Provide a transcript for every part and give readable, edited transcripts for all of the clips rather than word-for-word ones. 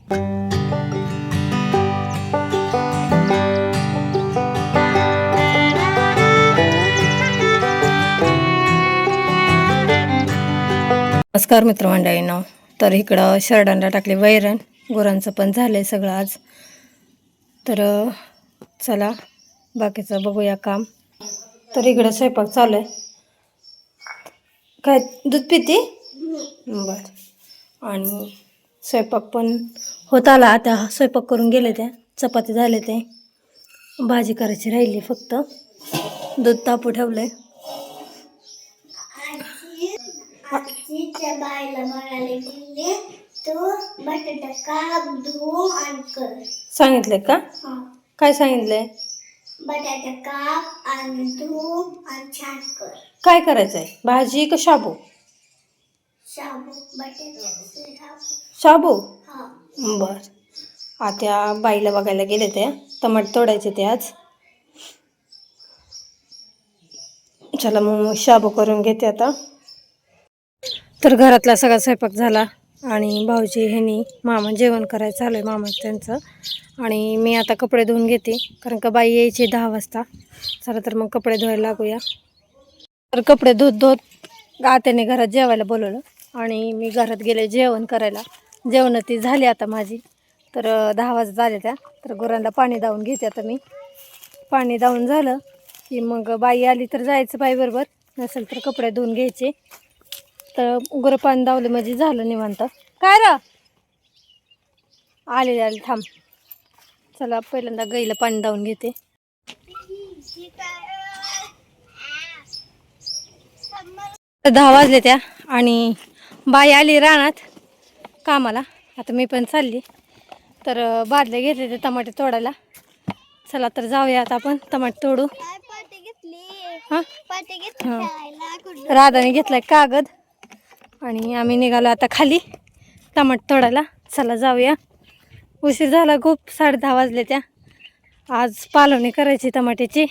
नमस्कार मित्रमंडळींनो. तर इकडं शरडांना टाकले वैरण, गुरांचं पण झालंय सगळं आज. तर चला बाकीचं बघूया काम. तर इकडं स्वयंपाक चालू आहे. काय दूध पिते? बर. आणि स्वयंपाक पण होत आला. आता स्वयंपाक करून गेले, त्या चपाती झाले, ते भाजी करायची राहिली फक्त. दूध तापू ठेवलंय. सांगितलंय का? काय सांगितलंय? बटाटा काप आणि धुव आणि छान कर. काय करायचंय? भाजी का शाबू? शाबू. शाबू. बर. आता बाईला बघायला गेले, ते टमाटे तोडायचे ते आज. चला मग शाबू करून घेते आता. तर घरातला सगळा स्वयंपाक झाला आणि भाऊजी ह्यांनी मामा जेवण करायचं चालू आहे, मामा त्यांचं. आणि मी आता कपडे धुवून घेते, कारण का बाई यायची 10 वाजता. चला तर मग कपडे धुवायला लागूया. तर कपडे धुत आत्याने घरात जेवायला बोलवलं आणि मी घरात गेले जेवण करायला. जेवण ती झाली आता माझी. तर 10 वाजता झाले त्या. तर गुरांना पाणी दावून घेते आता मी. पाणी दावून झालं की मग बाई आली तर जायचं बाईबरोबर, नसेल तर कपडे धुवून घ्यायचे. तर गुरं पाणी दावलं म्हणजे झालं निवांत. काय र आले थांब. चला पहिल्यांदा गाईला पाणी दावून घेते. तर 10 वाजले त्या आणि बाई आली रानात कामाला. आता मी पण चालली. तर बादले घेतले ते टमाटे तोडायला. चला तर जाऊया आता आपण टमाटे तोडू. हां, राधाने घेतलाय कागद आणि आम्ही निघालो आता खाली टमाटे तोडायला. चला जाऊया. उशीर झाला खूप, 10:30 वाजले त्या. आज पालवणी करायची टमाट्याची.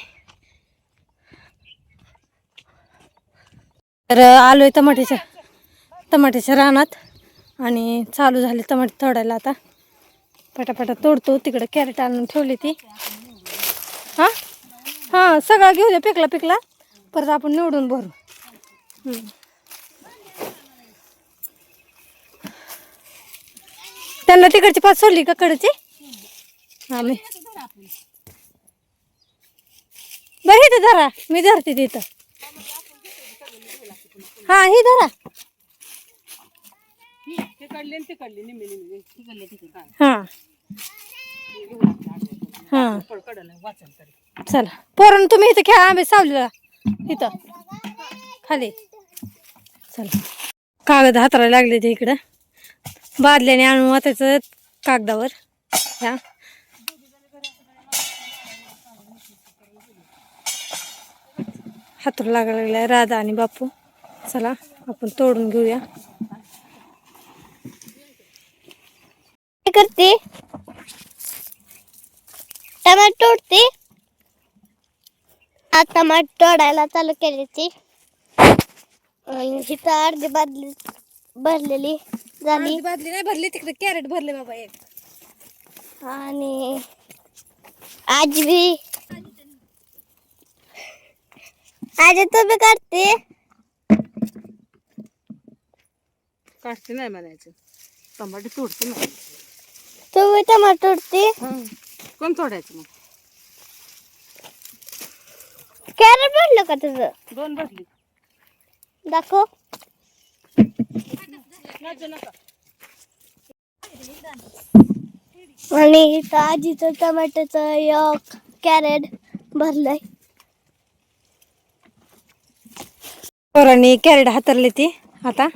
तर आलोय टमाट्याच्या रानात आणि चालू झाले टमाटे तोडायला. आता पटापटा तोडतो. तिकडे कॅरेट आणून ठेवली ती. हां हां, सगळं घेऊ द्या. पिकला परत आपण निवडून भरू. त्यांना तिकडची पाच सोडली का कडची? हां, मी बरं इथं धरा, मी धरते तिथं. हां, ही धरा. हां हां, चला पोरण तुम्ही इथं खेळा, आंबे सावलीला इथं खाली. चला कागद हाताला लागले ते इकडं. बादल्याने आणून वाचायचं कागदावर. ह्या हातून लागायला लागलाय राधा आणि बापू. चला आपण तोडून घेऊया. काय करते? टमाटर तोडते. आता टमाटर तोडायला चालू केली ती. आणि हिथं अर्धी बादली भरलेली झाली. बादली नाही भरली, तिकडे कॅरेट भरले बाबा एक. आणि आज तुम्ही काढते नाही म्हणायचं. टमाटे तोडते ना तुम्ही. टमाटे तोडते कोण तोडायचं? मग कॅरेट भरलं का तुझं? 2 भरली. दाखव. आणि इथं आजीचं टमाट्याचं एक कॅरेट भरलंय. पोरांनी कॅरेट हातरली ती आता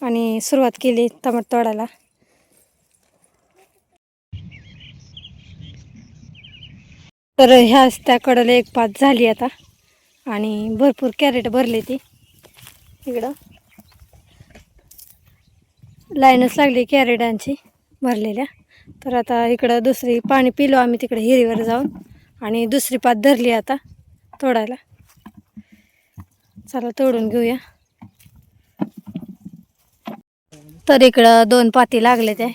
आणि सुरुवात केली टमाटे तोडायला. तर ह्याच त्याकडं एक पात झाली आता आणि भरपूर कॅरेट भरली ती. इकडं लाईनच लागली कॅरेटांची भरलेल्या. तर आता इकडं दुसरी पाणी पिलो आम्ही तिकडे हिरीवर जाऊन आणि दुसरी पात धरली आता तोडायला. चला तोडून घेऊया. तर इकडं 2 पाती लागले ते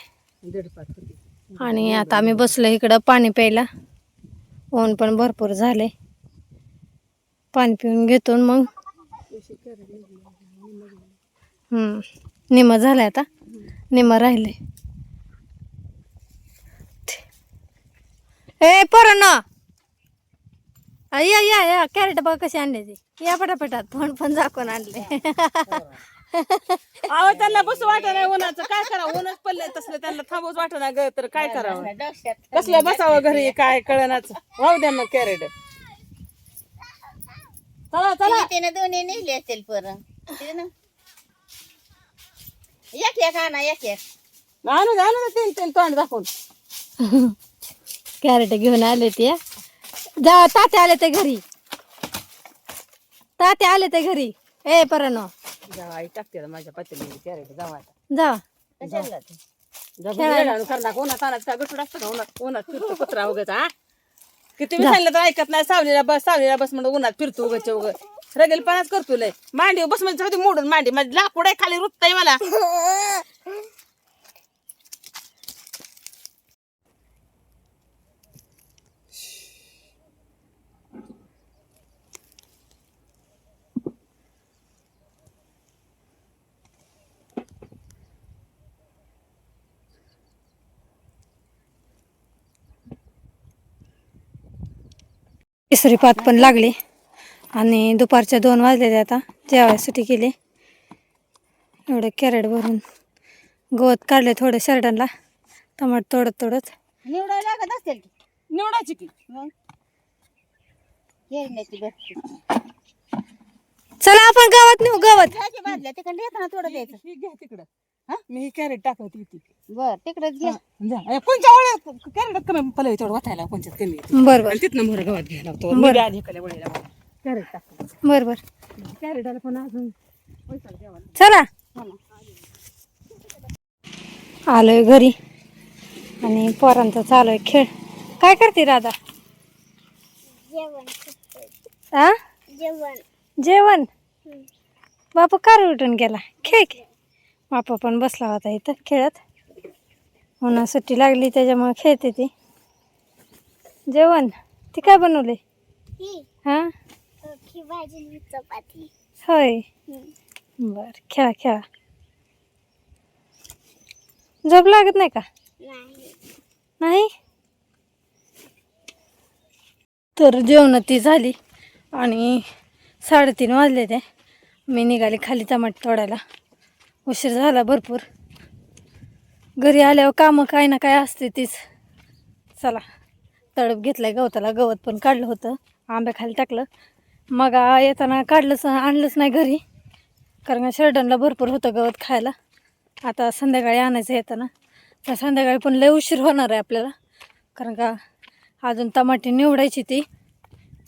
आणि आता आम्ही बसलो इकडं पाणी प्यायला. ऊन पण भरपूर झाले. पाणी पिऊन घेतो मग निम्म झालंय आता, निम्म राहिले. ए पोरांनो, या या या कॅरेट बघ कशी आणले ती. या पटापटात फोन पण झाकून आणले. अहो त्यांना बसू वाटत नाही उन्हाचं, काय करावं, ऊनच पडले तसलं त्यांना थांबूच वाटत नाही ग, तर काय करावं, कसलं बसावं घरी काय कळनाच. राहू द्या मग कॅरेट. चला चला, त्याने दोन्ही नेले असतील परत एक एक आणा एक एक आणू दे तीन तीन तोंड दाखवून. कॅरेट घेऊन आले ते. जा ताते आले ते घरी, ताते आले ते घरी. ए पोरांनो, जावा आई टाकते माझ्या पत्नी कॅरेट. जावा जा कशाला ते? उन्हात आणायचं काय गटूड असतं का? उन्हात फिरतो कुत्रा उगाच. हा किती मी सांगितलं तर ऐकत नाही. सावलीला बस म्हणून उन्हात फिरतो उगाच उगाच रगेलपणाच करतो लय. मांडी बस म्हणजे मोडून मांडी माझी लाकूड आहे खाली रुतय मला. तिसरी पात पण लागली आणि दुपारच्या 2 वाजले. आता जेवायसाठी केले. एवढं कॅरेट भरून गवत काढले थोडं शर्टांना, टमाटर तोडत. निवडायला लागत असतील की निवडायची की मग येण्याची बस चला आपण गावात नेऊ. गवत घ्यायची बाजल्या तिकडे येताना थोडं द्यायचं. ही घ्या तिकडं. हा मी ही कॅरेट टाकत होती. बर तिकडेच घ्या. कोणच्या वळ्या कॅरेटात कमी पलवी तेवढं वाटायला कोणच्यात कमी येते. बरोबर तिथनं मोर गावात घ्यायला लागतो. बरं. आधी इकडे वळीला कॅरेट टाकतो. बरोबर. कॅरेटाला पण अजून चला आलोय घरी आणि पोरांचा चालू आहे खेळ. काय करते राधा? आ जेवण. बापू कार उठून गेला. खेळ की. बापा पण बसला होता इथं खेळत. म्हणून सुट्टी लागली त्याच्यामुळे खेळते ती. जेवण ती काय बनवले? हा चपाती. होय बर. खेळा खेळा. झोप लागत नाही का? नाही. तर जेवण ती झाली आणि 3:30 वाजले ते. मी निघाले खाली टमाटे तोडायला. उशीर झाला भरपूर. घरी आल्यावर कामं काय ना काय असते तीच. चला तडप घेतलाय गवताला. गवत पण काढलं होतं, आंब्या खाली टाकलं. मग येताना आणलंच नाही घरी, कारण का शर्टनला भरपूर होतं गवत खायला. आता संध्याकाळी आणायचं येताना. तर संध्याकाळी पण लय उशीर होणार आहे आपल्याला, कारण का अजून टमाटे निवडायची ती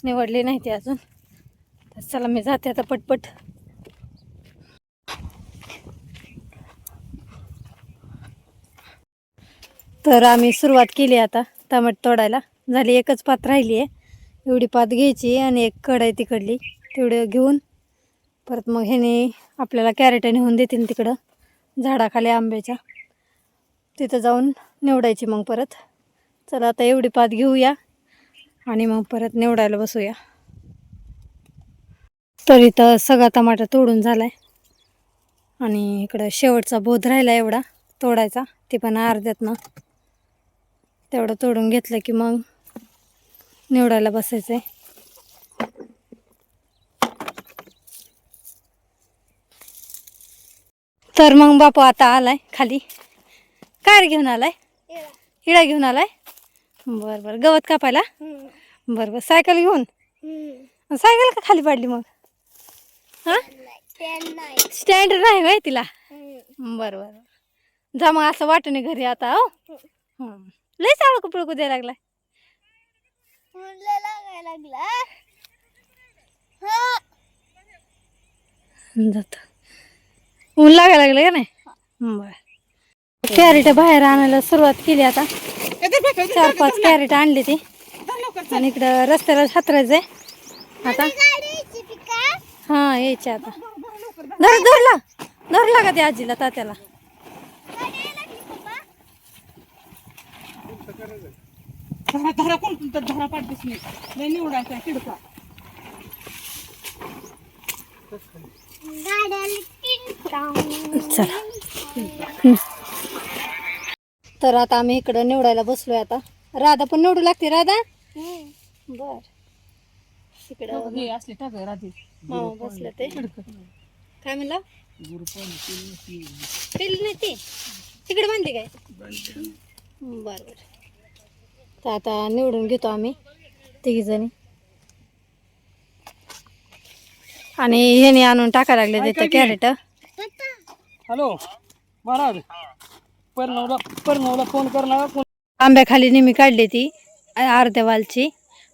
निवडली नाही ती अजून. तर चला मी जाते आता पटपट. तर आम्ही सुरुवात केली आता टमाटे तोडायला. झाली एकच पात राहिली आहे. एवढी पात घ्यायची आणि एक कढई तिकडली तेवढं घेऊन परत मग ह्याने आपल्याला कॅरेट नेऊन देतील तिकडं झाडाखाली आंब्याच्या. तिथं जाऊन निवडायची मग परत. चला आता एवढी पात घेऊया आणि मग परत निवडायला बसूया. तर इथं सगळा टमाटा तोडून झाला आहे आणि इकडं शेवटचा बोध राहिला एवढा तोडायचा, ते पण अर्ध्यातनं. तेवढं तोडून घेतलं की मग निवडायला बसायचं आहे. तर मग बापू आता आलाय खाली. काय घेऊन आलाय? हिळा घेऊन आलाय. बरं बरं. गवत कापायला? बरं बरं. सायकल घेऊन? सायकल का खाली पाडली मग? हां स्टँड नाही माहिती तिला. बरं बरं. जा मग असं वाटणे घरी आता. हो लय चालू कपडे द्यायला लागलाय. जात ऊन लागायला लागलं का नाही? बर. कॅरेट बाहेर आणायला सुरुवात केली आता. 4-5 कॅरेट आणली ती आणि इकडं रस्त्याला हातरायचंय आता. हा यायचे आता. धरला का ते आजीला तात्याला? धरा धरा कोण तुमचा धरा पाडतेस मी लय निवडायचा किडका. चला. तर आता आम्ही इकडं निवडायला बसलोय. आता राधा पण निवडू लागते. राधा बर इकडं हे असले टाक राहते मामा बसले ते. काय म्हणला पेली नाही ती तिकडे बांधली काय. बर बर. तर आता निवडून घेतो आम्ही तिघी जणी. आणि ह्याने आणून टाकायला लागले तिथं कॅरेट. हॅलो महाराज परनवला फोन करणार. आंब्याखाली नेहमी काढली ती अर्ध्या वालची.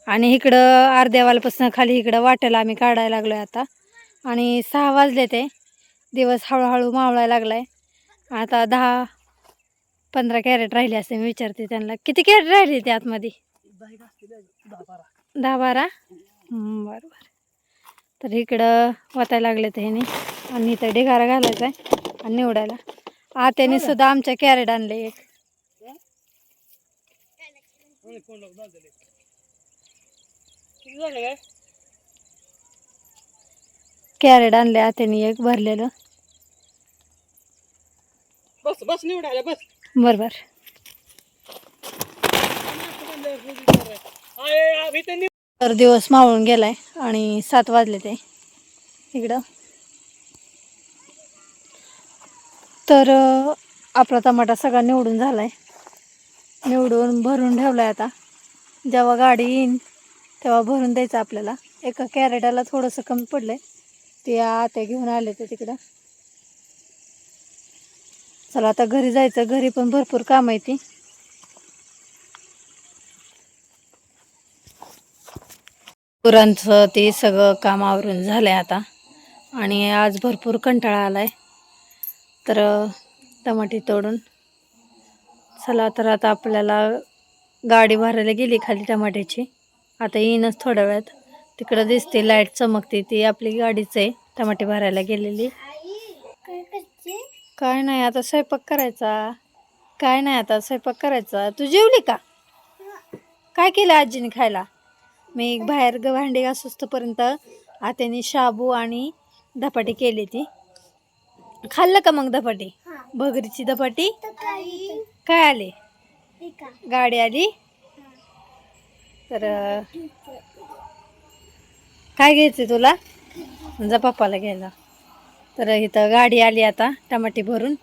आणि इकडं अर्ध्या वालपासून खाली इकडं वाट्याला आम्ही काढायला लागलोय आता. आणि 6 वाजले ते. दिवस हळूहळू मावळायला लागलाय. आता 10-15 कॅरेट राहिले असते. मी विचारते त्यांना किती कॅरेट राहिले ते आतमध्ये. 10-12. बरं बरं. तर इकडं वाटायला लागले ते ह्याने. आणि इथं ढिगारा घालायचा आहे आणि निवडायला. आत्याने सुद्धा आमच्या कॅरेट आणले एक. कॅरेट आणले आत्याने एक भरलेलं. बस बस निवडायला बस. बरोबर. तर दिवस मावळून गेलाय आणि 7 वाजले ते इकडं. तर आपला टमाटा सगळा निवडून झालाय. निवडून भरून ठेवलाय. आता जेव्हा गाडी येईन तेव्हा भरून द्यायचं आपल्याला. एका कॅरेटाला थोडंसं कमी पडलंय. ते आत्या घेऊन आले ते तिकडं. चला आता घरी जायचं. घरी पण भरपूर काम आहे ती. गुरांचं ते सगळं काम आवरून झालंय आता. आणि आज भरपूर कंटाळा आलाय. तर टमाटे तोडून चला. तर आता आपल्याला गाडी भरायला गेली खाली टमाट्याची. आता येईनच थोड्या वेळात. तिकडं दिसते लाईट चमकते. ती आपली गाडीच आहे टमाटे भरायला गेलेली. काय नाही आता स्वयंपाक करायचा. काय नाही आता स्वयंपाक करायचा. तू जेवली का. काय केलं आजीने खायला. मी बाहेर भांडी घासूस्तोपर्यंत आत्याने शाबू आणि धपाटी केली. ती खाल्लं का मग धपाटी. भगरीची धपाटी. काय आले गाडी आली. तर काय घ्यायचं तुला. जा पप्पाला घ्यायला. तर इथं गाडी आली आता टमाटे भरून.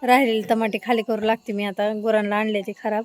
राहिलेली टमाटे खाली करू लागते मी आता. गुरांना आणले ते खराब.